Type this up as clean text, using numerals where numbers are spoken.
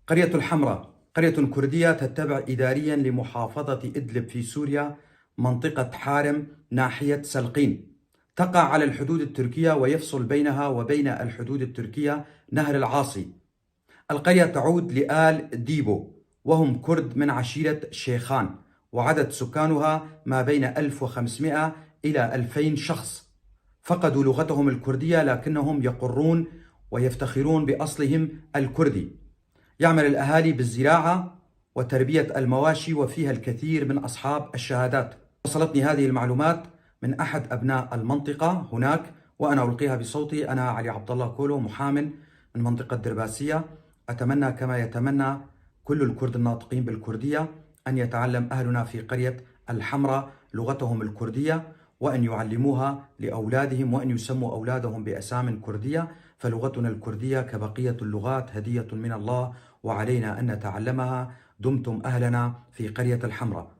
قرية الحمراء قرية كردية تتبع إداريا لمحافظة إدلب في سوريا، منطقة حارم ناحية سلقين. تقع على الحدود التركية، ويفصل بينها وبين الحدود التركية نهر العاصي. القرية تعود لآل ديبو، وهم كرد من عشيرة شيخان، وعدد سكانها ما بين 1500 إلى 2000 شخص. فقدوا لغتهم الكردية، لكنهم يقرون ويفتخرون بأصلهم الكردي. يعمل الأهالي بالزراعة وتربية المواشي، وفيها الكثير من أصحاب الشهادات. وصلتني هذه المعلومات من أحد أبناء المنطقة هناك، وأنا ألقيها بصوتي. أنا علي عبد الله كولو، محام من منطقة درباسية. أتمنى كما يتمنى كل الكرد الناطقين بالكردية أن يتعلم أهلنا في قرية الحمراء لغتهم الكردية، وأن يعلموها لأولادهم، وأن يسموا أولادهم بأسام كردية. فلغتنا الكردية كبقية اللغات هدية من الله، وعلينا أن نتعلمها. دمتم أهلنا في قرية الحمراء.